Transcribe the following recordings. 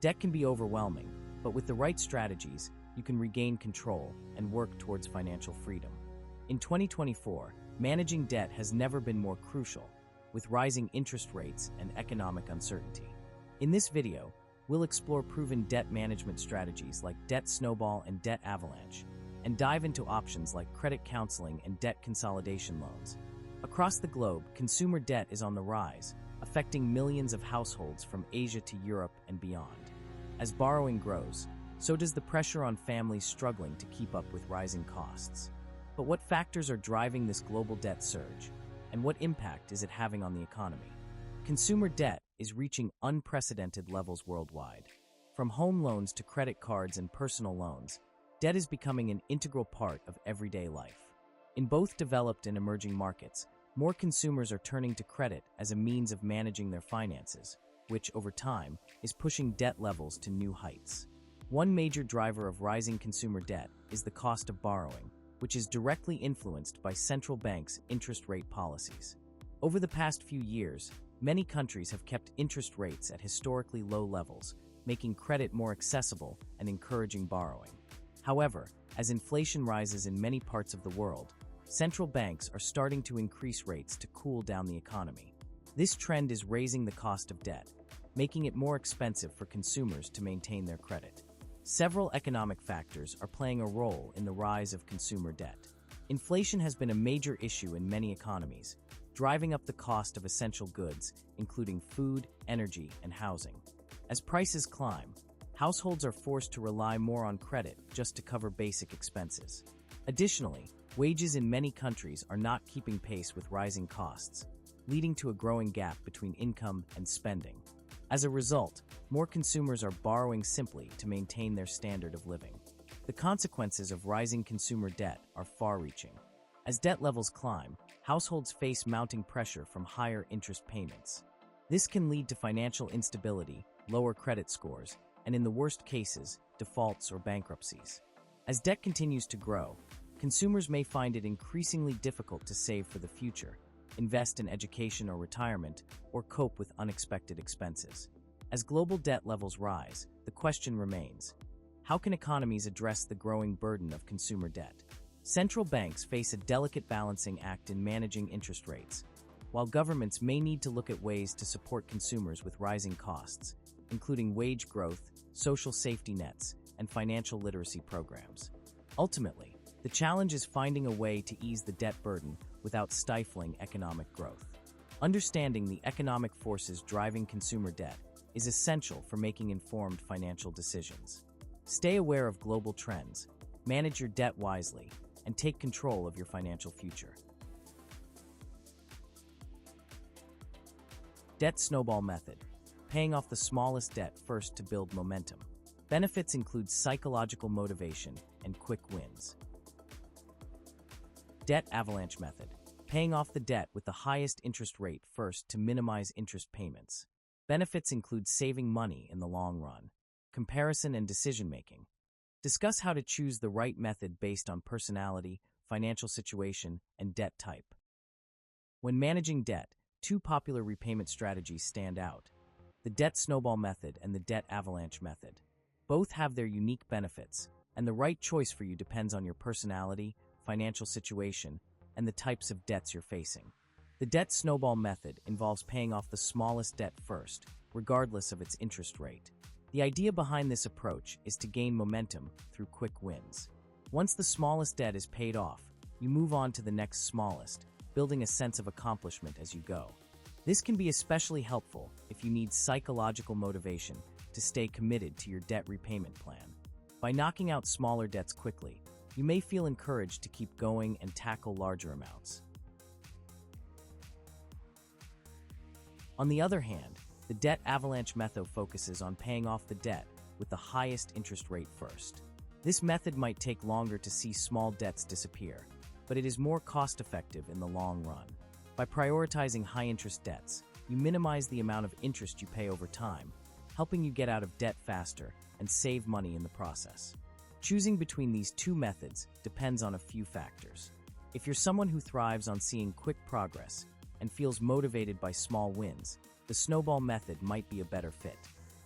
Debt can be overwhelming, but with the right strategies, you can regain control and work towards financial freedom. In 2024, managing debt has never been more crucial, with rising interest rates and economic uncertainty. In this video, we'll explore proven debt management strategies like debt snowball and debt avalanche, and dive into options like credit counseling and debt consolidation loans. Across the globe, consumer debt is on the rise, affecting millions of households from Asia to Europe and beyond. As borrowing grows, so does the pressure on families struggling to keep up with rising costs. But what factors are driving this global debt surge, and what impact is it having on the economy? Consumer debt is reaching unprecedented levels worldwide. From home loans to credit cards and personal loans, debt is becoming an integral part of everyday life. In both developed and emerging markets, more consumers are turning to credit as a means of managing their finances, which, over time, is pushing debt levels to new heights. One major driver of rising consumer debt is the cost of borrowing, which is directly influenced by central banks' interest rate policies. Over the past few years, many countries have kept interest rates at historically low levels, making credit more accessible and encouraging borrowing. However, as inflation rises in many parts of the world, central banks are starting to increase rates to cool down the economy. This trend is raising the cost of debt, making it more expensive for consumers to maintain their credit. Several economic factors are playing a role in the rise of consumer debt. Inflation has been a major issue in many economies, driving up the cost of essential goods, including food, energy, and housing. As prices climb, households are forced to rely more on credit just to cover basic expenses. Additionally, wages in many countries are not keeping pace with rising costs, leading to a growing gap between income and spending. As a result, more consumers are borrowing simply to maintain their standard of living. The consequences of rising consumer debt are far-reaching. As debt levels climb, households face mounting pressure from higher interest payments. This can lead to financial instability, lower credit scores, and in the worst cases, defaults or bankruptcies. As debt continues to grow, consumers may find it increasingly difficult to save for the future, invest in education or retirement, or cope with unexpected expenses. As global debt levels rise, the question remains: how can economies address the growing burden of consumer debt? Central banks face a delicate balancing act in managing interest rates, while governments may need to look at ways to support consumers with rising costs, including wage growth, social safety nets, and financial literacy programs. Ultimately, the challenge is finding a way to ease the debt burden without stifling economic growth. Understanding the economic forces driving consumer debt is essential for making informed financial decisions. Stay aware of global trends, manage your debt wisely, and take control of your financial future. Debt snowball method: paying off the smallest debt first to build momentum. Benefits include psychological motivation and quick wins. Debt avalanche method: paying off the debt with the highest interest rate first to minimize interest payments. Benefits include saving money in the long run. Comparison and decision-making: discuss how to choose the right method based on personality, financial situation, and debt type. When managing debt, two popular repayment strategies stand out: the debt snowball method and the debt avalanche method. Both have their unique benefits, and the right choice for you depends on your personality, financial situation, and the types of debts you're facing. The debt snowball method involves paying off the smallest debt first, regardless of its interest rate. The idea behind this approach is to gain momentum through quick wins. Once the smallest debt is paid off, you move on to the next smallest, building a sense of accomplishment as you go. This can be especially helpful if you need psychological motivation to stay committed to your debt repayment plan. By knocking out smaller debts quickly, you may feel encouraged to keep going and tackle larger amounts. On the other hand, the debt avalanche method focuses on paying off the debt with the highest interest rate first. This method might take longer to see small debts disappear, but it is more cost-effective in the long run. By prioritizing high-interest debts, you minimize the amount of interest you pay over time, helping you get out of debt faster and save money in the process. Choosing between these two methods depends on a few factors. If you're someone who thrives on seeing quick progress and feels motivated by small wins, the snowball method might be a better fit.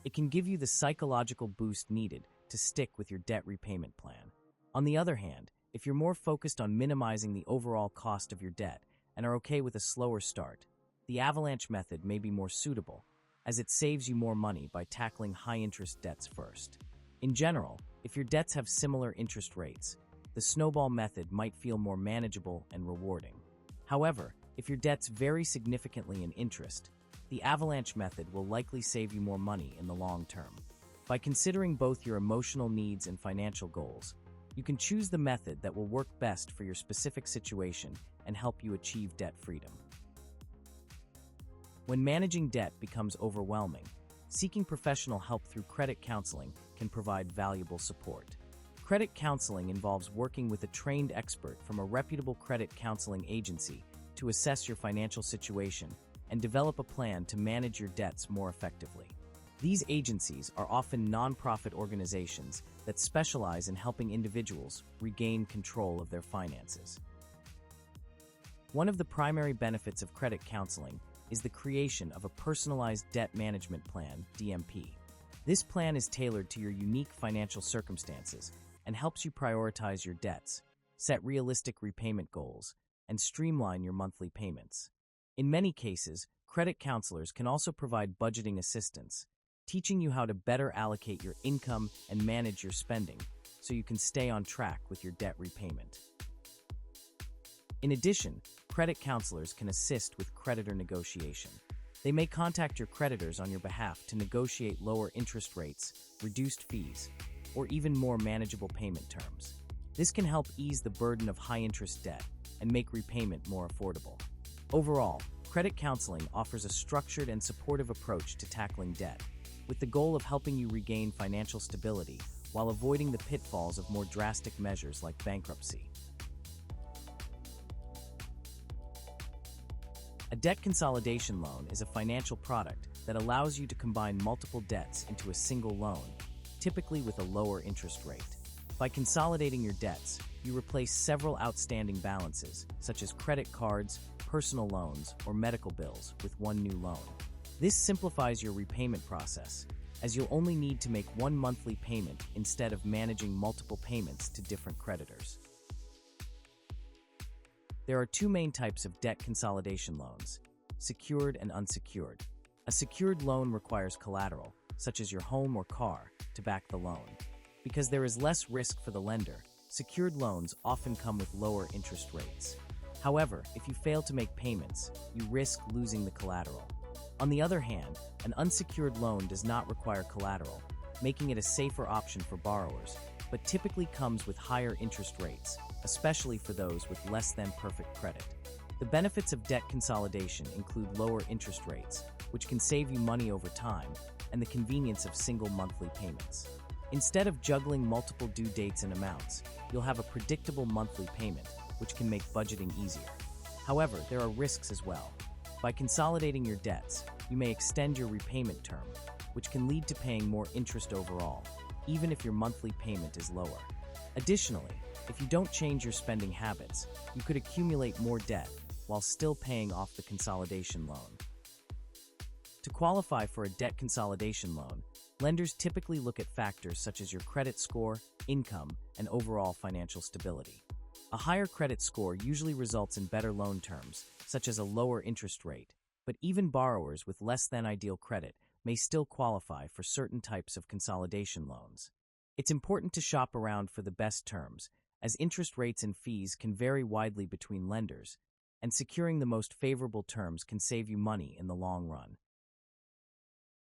It can give you the psychological boost needed to stick with your debt repayment plan. On the other hand, if you're more focused on minimizing the overall cost of your debt and are okay with a slower start, the Avalanche method may be more suitable, as it saves you more money by tackling high-interest debts first. In general, if your debts have similar interest rates, the Snowball method might feel more manageable and rewarding. However, if your debts vary significantly in interest, the Avalanche method will likely save you more money in the long term. By considering both your emotional needs and financial goals, you can choose the method that will work best for your specific situation and help you achieve debt freedom. When managing debt becomes overwhelming, seeking professional help through credit counseling can provide valuable support. Credit counseling involves working with a trained expert from a reputable credit counseling agency to assess your financial situation and develop a plan to manage your debts more effectively. These agencies are often nonprofit organizations that specialize in helping individuals regain control of their finances. One of the primary benefits of credit counseling is the creation of a personalized debt management plan, DMP. This plan is tailored to your unique financial circumstances and helps you prioritize your debts, set realistic repayment goals, and streamline your monthly payments. In many cases, credit counselors can also provide budgeting assistance, teaching you how to better allocate your income and manage your spending so you can stay on track with your debt repayment. In addition, credit counselors can assist with creditor negotiation. They may contact your creditors on your behalf to negotiate lower interest rates, reduced fees, or even more manageable payment terms. This can help ease the burden of high-interest debt and make repayment more affordable. Overall, credit counseling offers a structured and supportive approach to tackling debt, with the goal of helping you regain financial stability while avoiding the pitfalls of more drastic measures like bankruptcy. A debt consolidation loan is a financial product that allows you to combine multiple debts into a single loan, typically with a lower interest rate. By consolidating your debts, you replace several outstanding balances, such as credit cards, personal loans, or medical bills, with one new loan. This simplifies your repayment process, as you'll only need to make one monthly payment instead of managing multiple payments to different creditors. There are two main types of debt consolidation loans: secured and unsecured. A secured loan requires collateral, such as your home or car, to back the loan. Because there is less risk for the lender, secured loans often come with lower interest rates. However, if you fail to make payments, you risk losing the collateral. On the other hand, an unsecured loan does not require collateral, making it a safer option for borrowers, but typically comes with higher interest rates, especially for those with less than perfect credit. The benefits of debt consolidation include lower interest rates, which can save you money over time, and the convenience of single monthly payments. Instead of juggling multiple due dates and amounts, you'll have a predictable monthly payment, which can make budgeting easier. However, there are risks as well. By consolidating your debts, you may extend your repayment term, which can lead to paying more interest overall, even if your monthly payment is lower. Additionally, if you don't change your spending habits, you could accumulate more debt while still paying off the consolidation loan. To qualify for a debt consolidation loan, lenders typically look at factors such as your credit score, income, and overall financial stability. A higher credit score usually results in better loan terms, such as a lower interest rate, but even borrowers with less than ideal credit may still qualify for certain types of consolidation loans. It's important to shop around for the best terms, as interest rates and fees can vary widely between lenders, and securing the most favorable terms can save you money in the long run.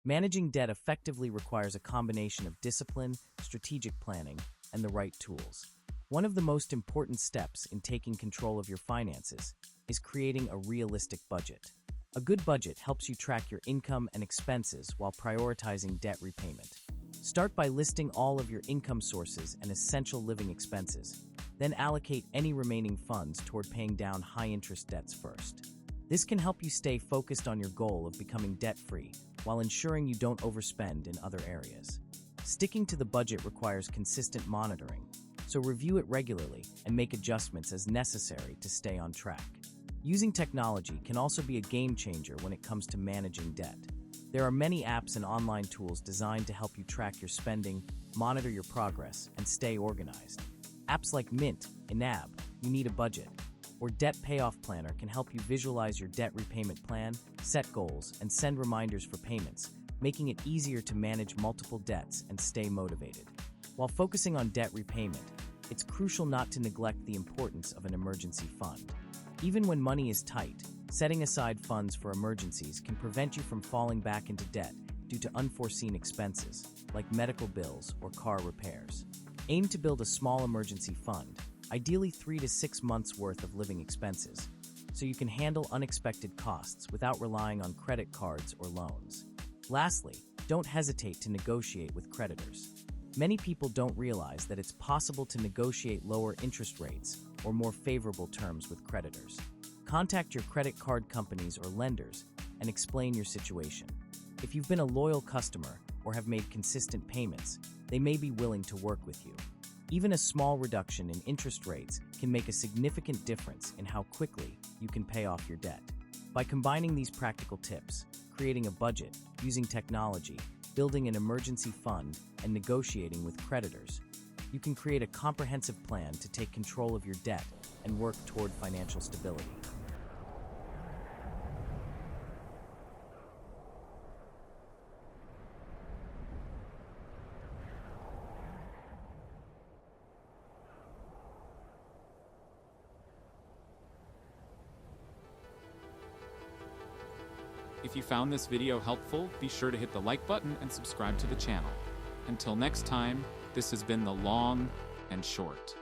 Managing debt effectively requires a combination of discipline, strategic planning, and the right tools. One of the most important steps in taking control of your finances is creating a realistic budget. A good budget helps you track your income and expenses while prioritizing debt repayment. Start by listing all of your income sources and essential living expenses, then allocate any remaining funds toward paying down high-interest debts first. This can help you stay focused on your goal of becoming debt-free while ensuring you don't overspend in other areas. Sticking to the budget requires consistent monitoring, so review it regularly and make adjustments as necessary to stay on track. Using technology can also be a game changer when it comes to managing debt. There are many apps and online tools designed to help you track your spending, monitor your progress, and stay organized. Apps like Mint, Inab, You Need a Budget, or Debt Payoff Planner can help you visualize your debt repayment plan, set goals, and send reminders for payments, making it easier to manage multiple debts and stay motivated. While focusing on debt repayment, it's crucial not to neglect the importance of an emergency fund. Even when money is tight, setting aside funds for emergencies can prevent you from falling back into debt due to unforeseen expenses, like medical bills or car repairs. Aim to build a small emergency fund, ideally 3 to 6 months' worth of living expenses, so you can handle unexpected costs without relying on credit cards or loans. Lastly, don't hesitate to negotiate with creditors. Many people don't realize that it's possible to negotiate lower interest rates or more favorable terms with creditors. Contact your credit card companies or lenders and explain your situation. If you've been a loyal customer or have made consistent payments, they may be willing to work with you. Even a small reduction in interest rates can make a significant difference in how quickly you can pay off your debt. By combining these practical tips, creating a budget, using technology, building an emergency fund, and negotiating with creditors, you can create a comprehensive plan to take control of your debt and work toward financial stability. If you found this video helpful, be sure to hit the like button and subscribe to the channel. Until next time, this has been The Long and Short.